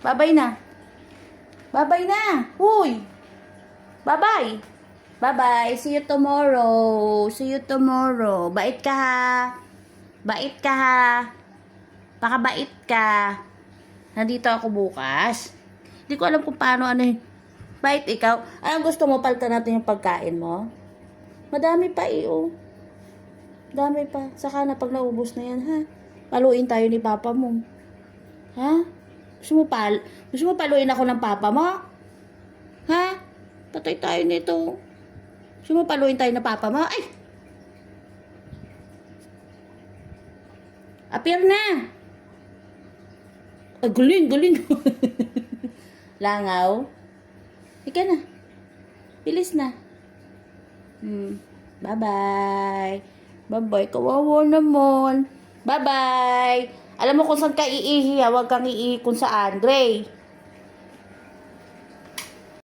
Babay na. Babay na. Huy. Babay. Bye-bye. See you tomorrow. See you tomorrow. Bait ka ha. Bait ka ha. Pakabait ka. Nandito ako bukas. Hindi ko alam kung paano Bait ikaw. Anong gusto mo? Palitan natin yung pagkain mo? Madami pa oh. Dami pa. Saka na pag naubos na yan ha. Paluin tayo ni papa mo. Ha? Gusto mo paluin ako ng papa mo? Ha? Patay tayo nito. Gusto mo paluin tayo ng papa mo? Ay! Appear na! Ay, guling. Langaw. Ika na. Bilis na. Bye-bye. Bye-bye. Kawawa naman. Bye-bye. Alam mo kung saan ka iihi, huwag kang iihi kung saan, Gray.